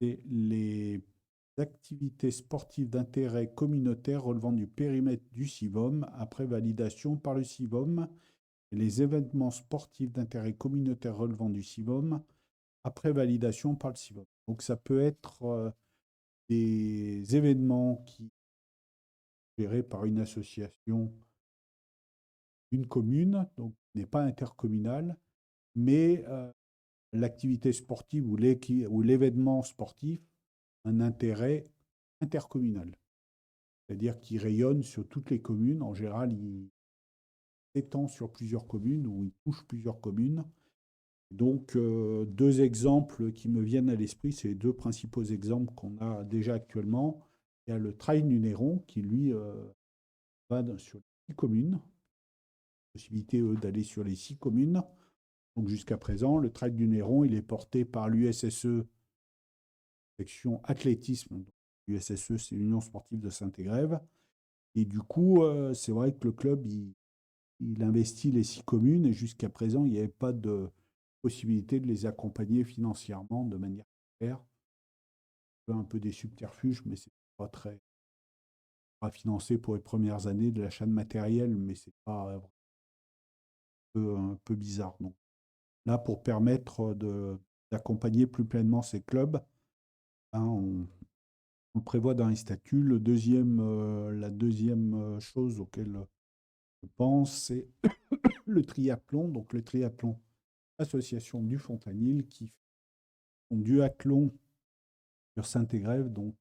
c'est les activités sportives d'intérêt communautaire relevant du périmètre du CIVOM après validation par le CIVOM et les événements sportifs d'intérêt communautaire relevant du CIVOM après validation par le CIVOM. Donc ça peut être des événements qui sont gérés par une association d'une commune, donc n'est pas intercommunal, mais l'activité sportive ou l'événement sportif un intérêt intercommunal. C'est-à-dire qu'il rayonne sur toutes les communes. En général, il s'étend sur plusieurs communes ou il touche plusieurs communes. Donc, deux exemples qui me viennent à l'esprit, c'est les deux principaux exemples qu'on a déjà actuellement. Il y a le Trail du Néron qui, lui, va sur les 6 communes. Possibilité, d'aller sur les 6 communes. Donc, jusqu'à présent, le Trail du Néron, il est porté par l'USSE, section athlétisme. L'USSE, c'est l'Union sportive de Saint-Égrève. Et du coup, c'est vrai que le club, il investit les 6 communes et jusqu'à présent, il n'y avait pas de possibilité de les accompagner financièrement de manière claire. Un peu des subterfuges, mais c'est pas très pas financé pour les premières années de l'achat de matériel, mais c'est pas un peu bizarre. Donc là, pour permettre d'accompagner plus pleinement ces clubs, hein, on prévoit dans les statuts. La deuxième chose auquel je pense, c'est le triathlon. Donc le triathlon association du Fontanil qui font duathlon sur Saint-Égrève, donc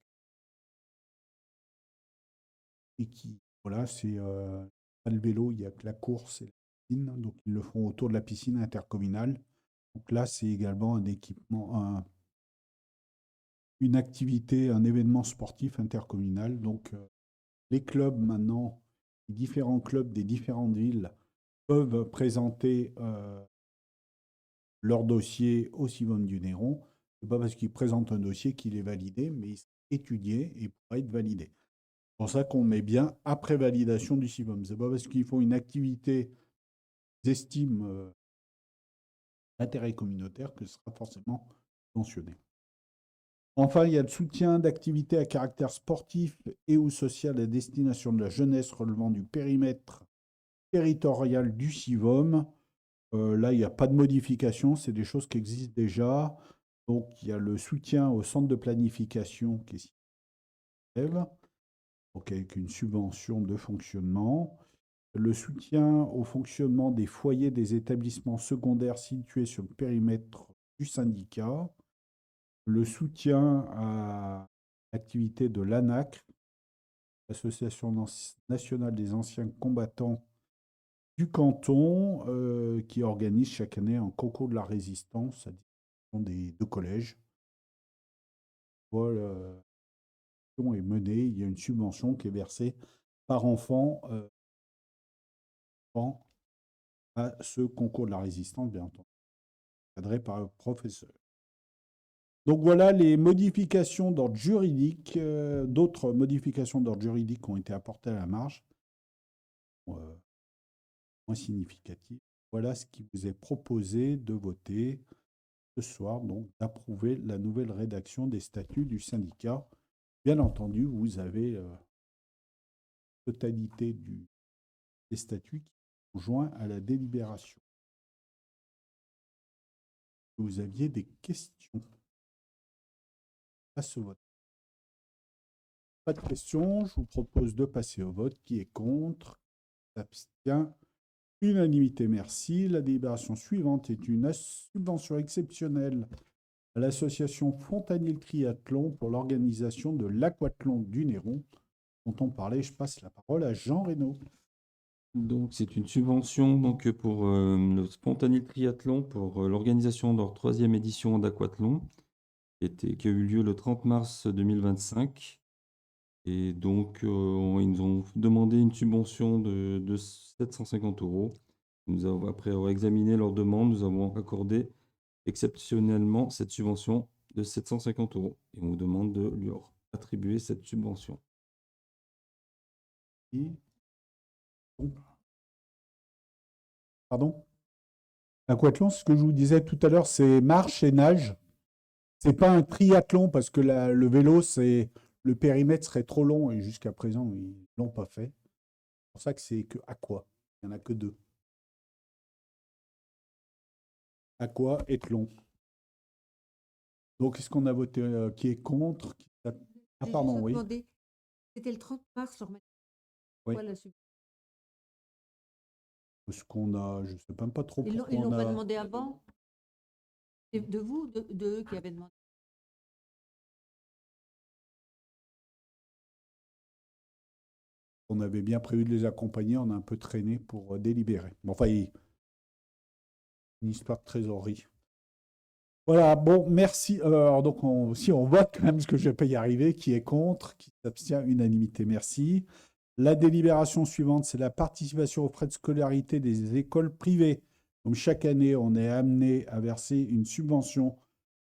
et qui voilà, c'est pas le vélo, il y a que la course et la piscine, donc ils le font autour de la piscine intercommunale. Donc là, c'est également un équipement, une activité, un événement sportif intercommunal. Donc les clubs maintenant, les différents clubs des différentes villes peuvent présenter leur dossier au CIVOM du Néron. Ce n'est pas parce qu'ils présentent un dossier qu'il est validé, mais il sera étudié et pourra être validé. C'est pour ça qu'on met bien après validation du CIVOM. Ce n'est pas parce qu'ils font une activité qu'ils estiment d'intérêt communautaire que ce sera forcément mentionné. Enfin, il y a le soutien d'activités à caractère sportif et ou social à destination de la jeunesse relevant du périmètre territorial du CIVOM. Là, il n'y a pas de modification, c'est des choses qui existent déjà. Donc, il y a le soutien au centre de planification qui est CIVEV, donc avec une subvention de fonctionnement. Le soutien au fonctionnement des foyers des établissements secondaires situés sur le périmètre du syndicat. Le soutien à l'activité de l'ANAC, l'Association nationale des anciens combattants du canton, qui organise chaque année un concours de la résistance à destination des deux collèges. Voilà, est menée, il y a une subvention qui est versée par enfant à ce concours de la résistance, bien entendu, cadré par un professeur. Donc voilà les modifications d'ordre juridique. D'autres modifications d'ordre juridique ont été apportées à la marge, moins significatives. Voilà ce qui vous est proposé de voter ce soir, donc d'approuver la nouvelle rédaction des statuts du syndicat. Bien entendu, vous avez la totalité des statuts qui sont joints à la délibération. Vous aviez des questions? passe au vote. Pas de questions, je vous propose de passer au vote. Qui est contre? S'abstient. Unanimité, merci. La délibération suivante est une subvention exceptionnelle à l'association Fontanil Triathlon pour l'organisation de l'aquathlon du Néron, dont on parlait. Je passe la parole à Jean Reynaud. Donc, c'est une subvention donc, pour le Spontané Triathlon pour l'organisation de leur 3e édition d'aquathlon qui a eu lieu le 30 mars 2025. Et donc, ils nous ont demandé une subvention de 750 €. Après avoir examiné leur demande, nous avons accordé exceptionnellement cette subvention de 750 €. Et on vous demande de lui attribuer cette subvention. Pardon? L'aquathlon, ce que je vous disais tout à l'heure, c'est marche et nage. C'est pas un triathlon parce que le vélo, le périmètre serait trop long et jusqu'à présent, ils l'ont pas fait. C'est pour ça que c'est que aqua. Il n'y en a que 2. Aqua et thlon. Donc, est-ce qu'on a voté qui est contre? Ah, J'ai pardon, juste oui. demandé, c'était le 30 mars, leur Oui. quoi la subvention? Parce qu'on a, je sais même pas trop Ils pourquoi l'ont on pas a. demandé avant? De vous, de eux qui avaient demandé? On avait bien prévu de les accompagner, on a un peu traîné pour délibérer. Bon, enfin, une histoire de trésorerie. Voilà, bon, merci. Alors, donc, si on vote quand même, parce que je ne vais pas y arriver, qui est contre, qui s'abstient, unanimité, merci. La délibération suivante, c'est la participation aux frais de scolarité des écoles privées. Donc, chaque année, on est amené à verser une subvention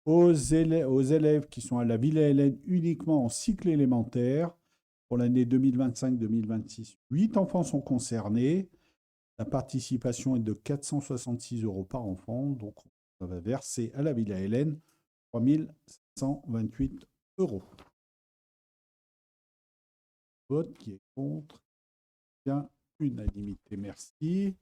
aux élèves qui sont à la Villa Hélène uniquement en cycle élémentaire. Pour l'année 2025-2026, 8 enfants sont concernés. La participation est de 466 € par enfant. Donc, on va verser à la Villa Hélène 3 728 €. Vote qui est contre. Bien, unanimité, merci.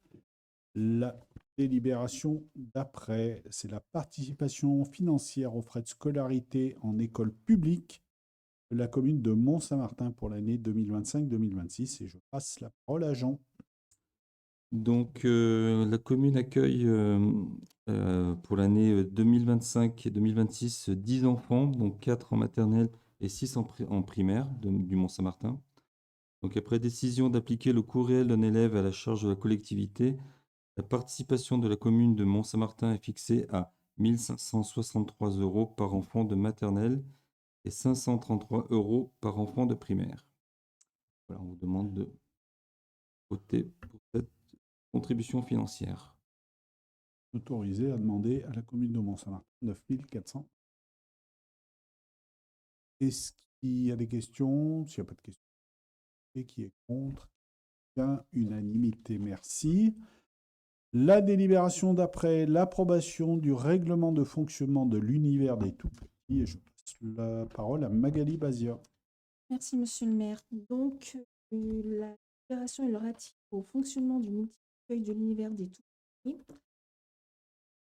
La délibération d'après, c'est la participation financière aux frais de scolarité en école publique de la commune de Mont-Saint-Martin pour l'année 2025-2026. Et je passe la parole à Jean. Donc, la commune accueille pour l'année 2025 et 2026 10 enfants, donc 4 en maternelle et 6 en primaire du Mont-Saint-Martin. Donc, après décision d'appliquer le coût réel d'un élève à la charge de la collectivité, la participation de la commune de Mont-Saint-Martin est fixée à 1 563 € par enfant de maternelle et 533 € par enfant de primaire. Voilà, on vous demande de voter pour cette contribution financière. Autorisé à demander à la commune de Mont-Saint-Martin 9 400. Est-ce qu'il y a des questions? S'il n'y a pas de questions. Et qui est contre? Bien, unanimité, merci. La délibération d'après, l'approbation du règlement de fonctionnement de l'univers des tout-petits. Et je passe la parole à Magali Bazia. Merci, monsieur le maire. Donc, la délibération est relative au fonctionnement du multi-accueil de l'univers des tout-petits,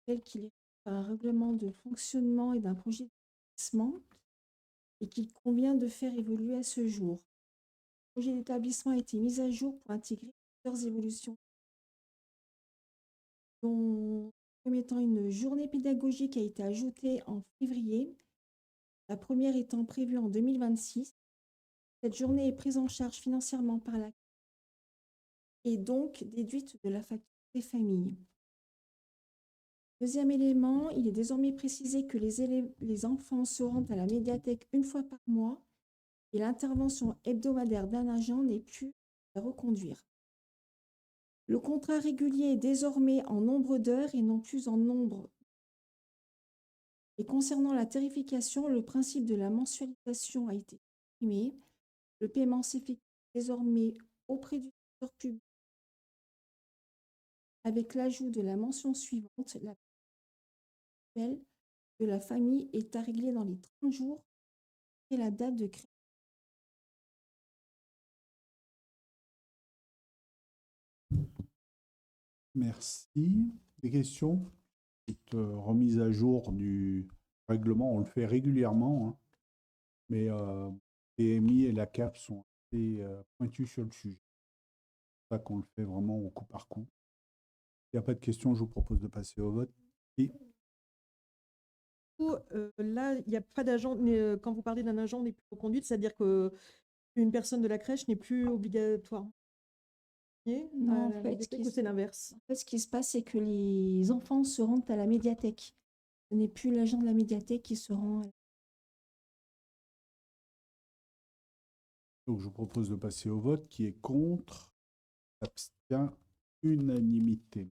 tel qu'il est par un règlement de fonctionnement et d'un projet d'établissement, et qu'il convient de faire évoluer à ce jour. Le projet d'établissement a été mis à jour pour intégrer plusieurs évolutions, dont, en premier temps, une journée pédagogique a été ajoutée en février, la première étant prévue en 2026. Cette journée est prise en charge financièrement par la et donc déduite de la facture des familles. Deuxième élément, il est désormais précisé que les enfants se rendent à la médiathèque une fois par mois et l'intervention hebdomadaire d'un agent n'est plus à reconduire. Le contrat régulier est désormais en nombre d'heures et non plus en nombre. Et concernant la tarification, le principe de la mensualisation a été supprimé. Le paiement s'effectue désormais auprès du secteur public avec l'ajout de la mention suivante, la de la famille est à régler dans les 30 jours et la date de création. Merci. Des questions? Cette remise à jour du règlement, on le fait régulièrement. mais PMI et la CAF sont assez pointus sur le sujet. C'est pour ça qu'on le fait vraiment au coup par coup. Il n'y a pas de questions, je vous propose de passer au vote. Et Là, il n'y a pas d'agent, quand vous parlez d'un agent n'est plus reconduite, c'est-à-dire qu'une personne de la crèche n'est plus obligatoirement Non, à en la fait, médiathèque ou c'est l'inverse? ce qui se passe, c'est que les enfants se rendent à la médiathèque. Ce n'est plus l'agent de la médiathèque qui se rend. donc, je vous propose de passer au vote. Qui est contre? Abstient. Unanimité.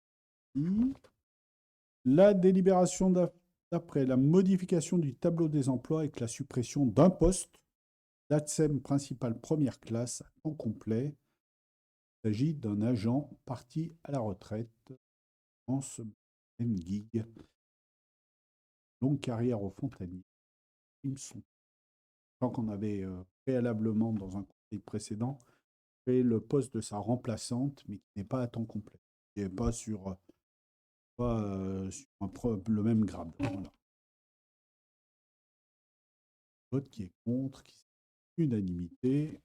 La délibération d'après la modification du tableau des emplois avec la suppression d'un poste d'ATSEM principal première classe à temps complet. Il s'agit d'un agent parti à la retraite, France Nguig. Longue carrière au Fontanier. Ils sont. Tant qu'on avait préalablement, dans un conseil précédent, fait le poste de sa remplaçante, mais qui n'est pas à temps complet. Qui n'est pas sur, le même grade. Voilà. Vote qui est contre, qui unanimité.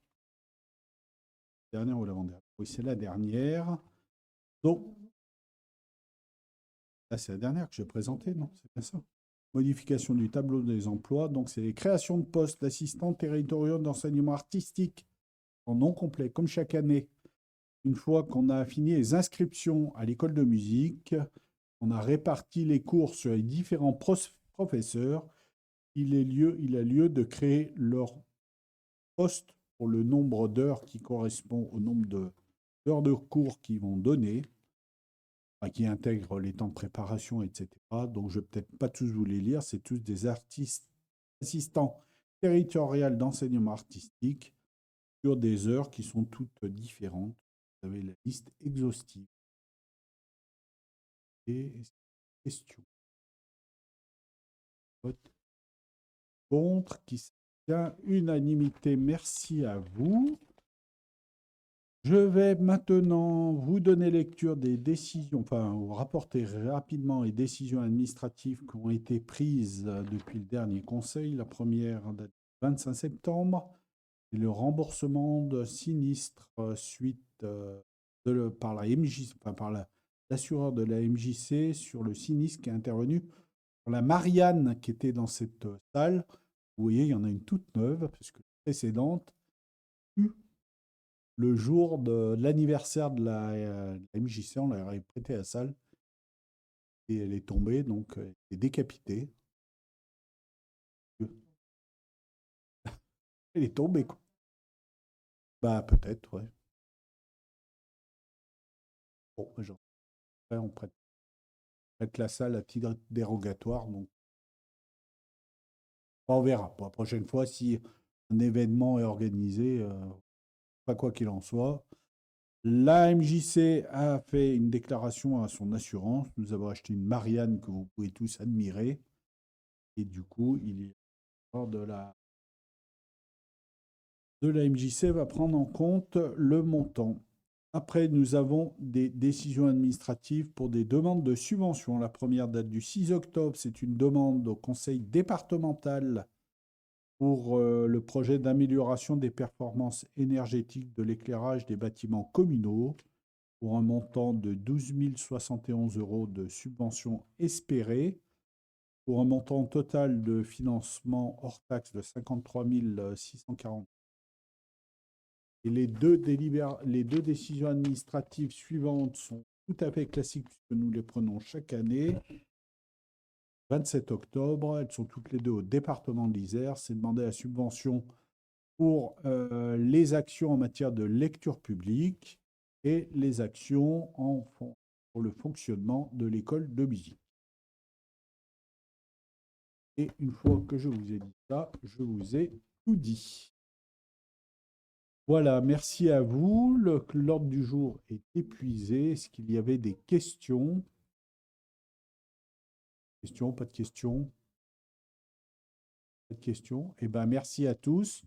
Dernière ou l'avant-dernière? Oui, c'est la dernière. Donc, là, c'est la dernière que j'ai présentée, non? C'est bien ça. Modification du tableau des emplois. Donc, c'est les créations de postes d'assistants territoriaux d'enseignement artistique en non complet, comme chaque année. Une fois qu'on a fini les inscriptions à l'école de musique, on a réparti les cours sur les différents professeurs. Il a lieu de créer leur poste pour le nombre d'heures qui correspond au nombre d'heures de cours qu'ils vont donner, qui intègrent les temps de préparation, etc. Donc, je ne vais peut-être pas tous vous les lire. C'est tous des assistants territoriaux d'enseignement artistique sur des heures qui sont toutes différentes. Vous avez la liste exhaustive. Et question. Vote contre, qui s'abstient, unanimité. Merci à vous. Je vais maintenant vous donner lecture des décisions, enfin, vous rapporter rapidement les décisions administratives qui ont été prises depuis le dernier conseil. La première date du 25 septembre, c'est le remboursement de sinistres suite par la MJ, enfin, par l'assureur de la MJC sur le sinistre qui est intervenu pour la Marianne qui était dans cette salle. Vous voyez, il y en a une toute neuve, parce que la précédente, le jour de l'anniversaire de la MJC, on l'avait prêté à la salle. Et elle est tombée, donc elle est décapitée. Elle est tombée, quoi. Bah, peut-être, ouais. Bon, genre, après, on prête la salle à titre dérogatoire, donc on verra. Pour la prochaine fois, si un événement est organisé, pas quoi qu'il en soit. La MJC a fait une déclaration à son assurance. Nous avons acheté une Marianne que vous pouvez tous admirer. Et du coup, il est de la MJC va prendre en compte le montant. Après, nous avons des décisions administratives pour des demandes de subventions. La première date du 6 octobre, c'est une demande au conseil départemental pour le projet d'amélioration des performances énergétiques de l'éclairage des bâtiments communaux pour un montant de 12 071 € de subventions espérées, pour un montant total de financement hors taxe de 53 640. Et les deux décisions administratives suivantes sont tout à fait classiques puisque nous les prenons chaque année. 27 octobre, elles sont toutes les deux au département de l'Isère. C'est demander la subvention pour les actions en matière de lecture publique et les actions pour le fonctionnement de l'école de musique. Et une fois que je vous ai dit ça, je vous ai tout dit. Voilà, merci à vous. L'ordre du jour est épuisé. Est-ce qu'il y avait des questions? Questions, pas de questions? Pas de questions. Eh bien, merci à tous.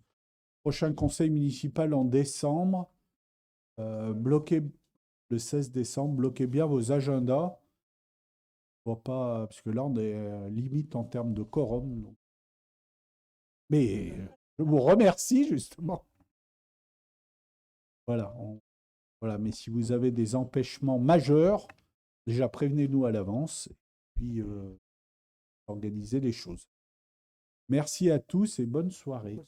Prochain conseil municipal en décembre. Bloquez le 16 décembre, bloquez bien vos agendas. On voit pas, parce que là, on est limite en termes de quorum. Donc. Mais Je vous remercie, justement. Voilà, voilà. Mais si vous avez des empêchements majeurs, déjà prévenez-nous à l'avance, et puis organisez les choses. Merci à tous et bonne soirée.